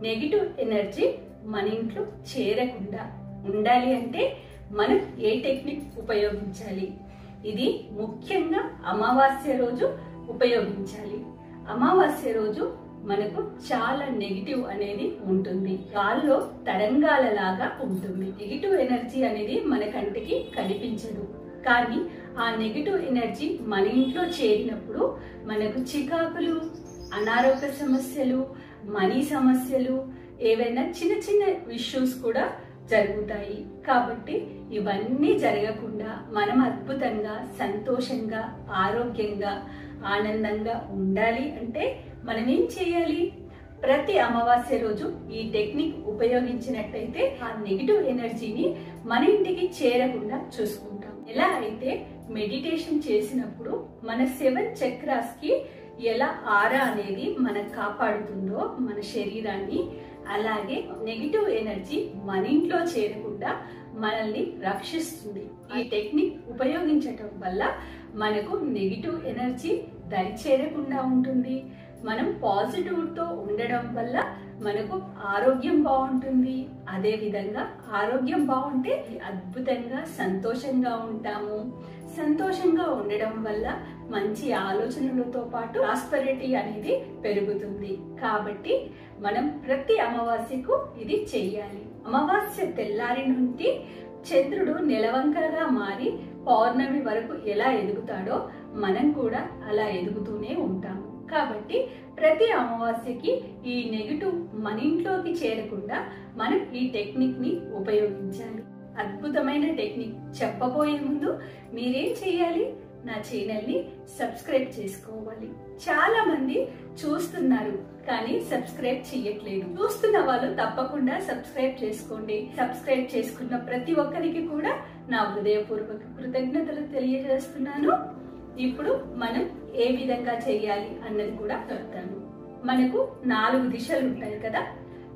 Negative energy మన ఇంట్లో చేరకుండా ఉండాలి అంటే మనం ఏ టెక్నిక్ ఉపయోగించాలి? ఇది ముఖ్యంగా అమావాస్య రోజు ఉపయోగించాలి. అమావాస్య రోజు మనకు చాలా నెగిటివ్ అనేది ఉంటుంది. గాల్లో తరంగాల లాగా ఉంటుంది. నెగిటివ్ ఎనర్జీ అనేది మన కంటికి కనిపించదు, కానీ ఆ నెగిటివ్ ఎనర్జీ మన ఇంట్లో చేరినప్పుడు మనకు చికాకులు, అనారోగ్య సమస్యలు, మనీ సమస్యలు, ఏవైనా చిన్న చిన్న ఇష్యూస్ కూడా జరుగుతాయి. కాబట్టి ఇవన్నీ జరగకుండా మనం అద్భుతంగా, సంతోషంగా, ఆరోగ్యంగా, ఆనందంగా ఉండాలి అంటే మనం ఏం చేయాలి? ప్రతి అమావాస్య రోజు ఈ టెక్నిక్ ఉపయోగించినట్టయితే ఆ నెగిటివ్ ఎనర్జీని మన ఇంటికి చేరకుండా చూసుకుంటాం. ఎలా అయితే మెడిటేషన్ చేసినప్పుడు మన 7 చక్రాస్ కి ఎలా ఆరా అనేది మనకు కాపాడుతుందో మన శరీరాన్ని, అలాగే నెగిటివ్ ఎనర్జీ మన ఇంట్లో చేరకుండా మనల్ని రక్షిస్తుంది. ఈ టెక్నిక్ ఉపయోగించటం వల్ల మనకు నెగిటివ్ ఎనర్జీ దరి చేరకుండా ఉంటుంది. మనం పాజిటివ్ తో ఉండడం వల్ల మనకు ఆరోగ్యం బాగుంటుంది. అదే విధంగా ఆరోగ్యం బాగుంటే అద్భుతంగా సంతోషంగా ఉంటాము. సంతోషంగా ఉండడం వల్ల మంచి ఆలోచనలతో పాటు ప్రాస్పెరిటీ అనేది పెరుగుతుంది. కాబట్టి మనం ప్రతి అమావాస్యకు ఇది చెయ్యాలి. అమావాస్య తెల్లారి నుండి చంద్రుడు నెలవంకరగా మారి పౌర్ణమి వరకు ఎలా ఎదుగుతాడో మనం కూడా అలా ఎదుగుతూనే ఉంటాము. కాబట్టి ప్రతి అమావాస్యకి ఈ నెగిటివ్ మన ఇంట్లోకి చేరకుండా మనం ఈ టెక్నిక్ ని ఉపయోగించాలి. అద్భుతమైన టెక్నిక్ చెప్పబోయే ముందు మీరేం చేయాలి? నా ఛానల్ ని సబ్స్క్రైబ్ చేసుకోవాలి. చాలా మంది చూస్తున్నారు కానీ సబ్స్క్రైబ్ చేయట్లేదు. చూస్తున్న వాళ్ళు తప్పకుండా సబ్స్క్రైబ్ చేసుకోండి. సబ్స్క్రైబ్ చేసుకున్న ప్రతి ఒక్కరికి కూడా నా హృదయపూర్వక కృతజ్ఞతలు తెలియజేస్తున్నాను. ఇప్పుడు మనం ఏ విధంగా చేయాలి అన్నది కూడా చెప్తాను. మనకు 4 దిశలు ఉంటాయి కదా,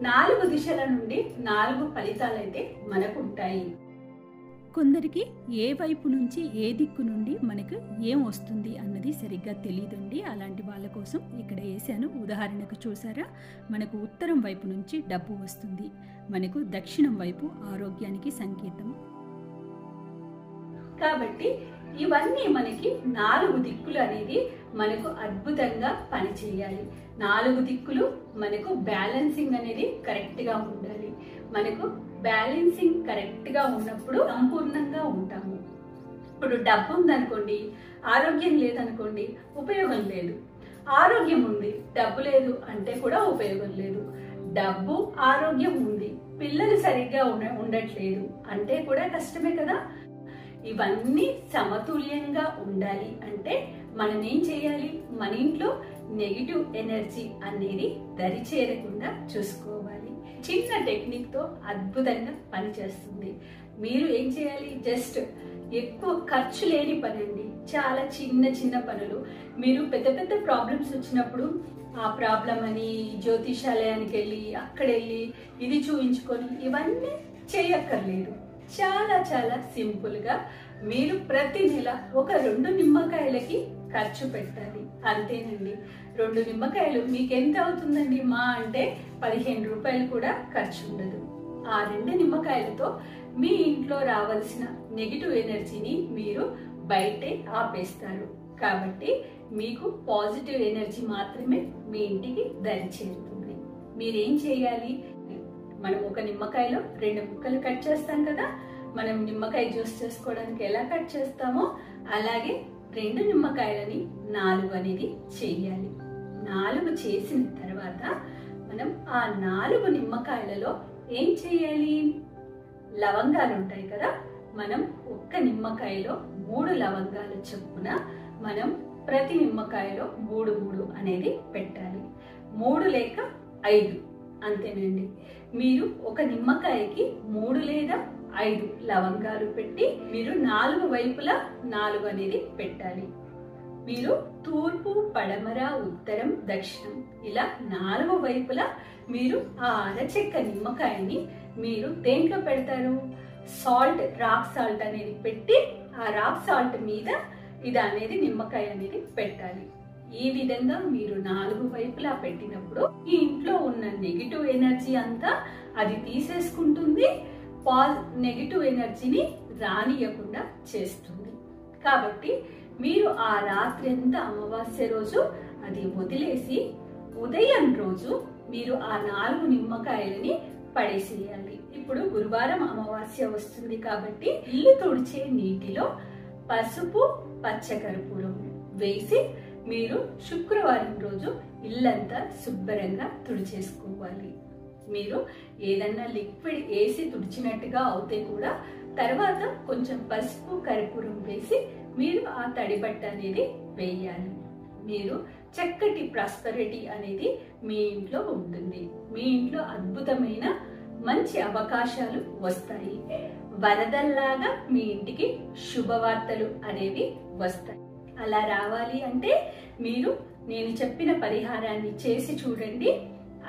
4 దిశల నుండి 4 ఫలితాలు అయితే మనకు ఉంటాయి. కొందరికి ఏ వైపు నుంచి ఏ దిక్కు నుండి మనకు ఏం వస్తుంది అన్నది సరిగ్గా తెలియదండి. అలాంటి వాళ్ళ కోసం ఇక్కడ వేసాను. ఉదాహరణకు చూసారా, మనకు ఉత్తరం వైపు నుంచి డబ్బు వస్తుంది, మనకు దక్షిణం వైపు ఆరోగ్యానికి సంకేతం. కాబట్టి ఇవన్నీ మనకి 4 దిక్కులు అనేది మనకు అద్భుతంగా పనిచేయాలి. 4 దిక్కులు మనకు బ్యాలెన్సింగ్ అనేది కరెక్ట్ గా ఉండాలి. మనకు బ్యాలెన్సింగ్ కరెక్ట్ గా ఉన్నప్పుడు సంపూర్ణంగా ఉంటాము. ఇప్పుడు డబ్బు ఉందనుకోండి, ఆరోగ్యం లేదనుకోండి, ఉపయోగం లేదు. ఆరోగ్యం ఉంది, డబ్బు లేదు అంటే కూడా ఉపయోగం లేదు. డబ్బు, ఆరోగ్యం ఉంది, పిల్లలు సరిగ్గా ఉండట్లేదు అంటే కూడా కష్టమే కదా. ఇవన్నీ సమతుల్యంగా ఉండాలి అంటే మనం ఏం చేయాలి? మన ఇంట్లో నెగిటివ్ ఎనర్జీ అనేది దరి చేరకుండా చూసుకోవాలి. చిన్న టెక్నిక్ తో అద్భుతంగా పనిచేస్తుంది. మీరు ఏం చేయాలి? జస్ట్ ఎక్కువ ఖర్చు లేని పని అండి. చాలా చిన్న చిన్న పనులు. మీరు పెద్ద పెద్ద ప్రాబ్లమ్స్ వచ్చినప్పుడు ఆ ప్రాబ్లం అని జ్యోతిషాలయానికి వెళ్ళి అక్కడ వెళ్ళి ఇది చూయించుకొని ఇవన్నీ చేయక్కర్లేదు. చాలా చాలా సింపుల్ గా మీరు ప్రతి నెల ఒక 2 నిమ్మకాయలకి ఖర్చు పెట్టాలి. అంతేనండి. 2 నిమ్మకాయలు మీకు ఎంత అవుతుందండి? మా అంటే 15 రూపాయలు కూడా ఖర్చు ఉండదు. ఆ 2 నిమ్మకాయలతో మీ ఇంట్లో రావాల్సిన నెగిటివ్ ఎనర్జీని మీరు బయటే ఆపేస్తారు. కాబట్టి మీకు పాజిటివ్ ఎనర్జీ మాత్రమే మీ ఇంటికి దరి చేరుతుంది. మీరేం చేయాలి? మనం ఒక నిమ్మకాయలో 2 ముక్కలు కట్ చేస్తాం కదా, మనం నిమ్మకాయ జ్యూస్ చేసుకోవడానికి ఎలా కట్ చేస్తామో అలాగే 2 నిమ్మకాయలని 4 అనేది చేయాలి. 4 చేసిన తర్వాత మనం ఆ 4 నిమ్మకాయలలో ఏం చేయాలి? లవంగాలు ఉంటాయి కదా, మనం ఒక్క నిమ్మకాయలో 3 లవంగాలు చొప్పున మనం ప్రతి నిమ్మకాయలో 3 అనేది పెట్టాలి. 3 లేక 5 అంతేనండి. మీరు ఒక నిమ్మకాయకి 3 లేదా 5 లవంగాలు పెట్టి మీరు 4 వైపులా 4 అనేది పెట్టాలి. మీరు తూర్పు, పడమర, ఉత్తరం, దక్షిణం ఇలా 4 వైపులా మీరు ఆ అరచెక్క నిమ్మకాయని మీరు దేంట్లో పెడతారు? సాల్ట్, రాక్ సాల్ట్ అనేది పెట్టి ఆ రాక్ సాల్ట్ మీద ఇది అనేది నిమ్మకాయ అనేది పెట్టాలి. ఈ విధంగా మీరు 4 వైపులా పెట్టినప్పుడు ఈ ఇంట్లో ఉన్న నెగిటివ్ ఎనర్జీ అంతా అది తీసేసుకుంటుంది, నెగిటివ్ ఎనర్జీని రానియకుండా చేస్తుంది. కాబట్టి మీరు ఆ రాత్రి అంతా అమావాస్య రోజు అది వదిలేసి ఉదయం రోజు మీరు ఆ 4 నిమ్మకాయలని పడేసేయాలి. ఇప్పుడు గురువారం అమావాస్య వస్తుంది కాబట్టి ఇల్లు తుడిచే నీటిలో పసుపు పచ్చకర్పూరం వేసి మీరు శుక్రవారం రోజు ఇల్లంతా శుభ్రంగా తుడిచేసుకోవాలి. మీరు ఏదన్నా లిక్విడ్ వేసి తుడిచినట్టుగా అవుతే కూడా తర్వాత కొంచెం పసుపు కర్పూరం వేసి మీరు ఆ తడిబట్ట అనేది వేయాలి. మీరు చక్కటి ప్రాస్పరిటీ అనేది మీ ఇంట్లో ఉంటుంది. మీ ఇంట్లో అద్భుతమైన మంచి అవకాశాలు వస్తాయి. వరదల్లాగా మీ ఇంటికి శుభవార్తలు అనేవి వస్తాయి. అలా రావాలి అంటే మీరు నేను చెప్పిన పరిహారాన్ని చేసి చూడండి.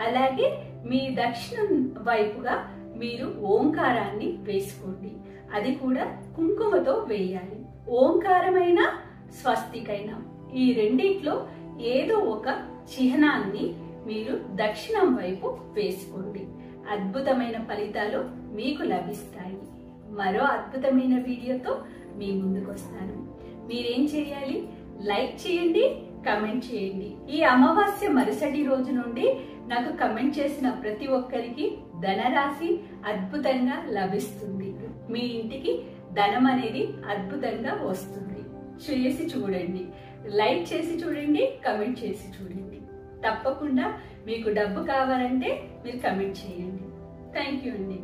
అలాగే మీ దక్షిణం వైపుగా మీరు ఓంకారాన్ని వేసుకోండి. అది కూడా కుంకుమతో వేయాలి. ఓంకారమైన స్వస్తికైనా ఈ రెండిట్లో ఏదో ఒక చిహ్నాన్ని మీరు దక్షిణం వైపు వేసుకోండి. అద్భుతమైన ఫలితాలు మీకు లభిస్తాయి. మరో అద్భుతమైన వీడియోతో మీ ముందుకు వస్తాను. మీరేం చేయాలి? లైక్ చేయండి, కమెంట్ చేయండి. ఈ అమావాస్య మరుసటి రోజు నుండి నాకు కమెంట్ చేసిన ప్రతి ఒక్కరికి ధనరాశి అద్భుతంగా లభిస్తుంది. మీ ఇంటికి ధనం అనేది అద్భుతంగా వస్తుంది. చేసి చూడండి, లైక్ చేసి చూడండి, కమెంట్ చేసి చూడండి. తప్పకుండా మీకు డబ్బు కావాలంటే మీరు కమెంట్ చేయండి. థ్యాంక్ యూ అండి.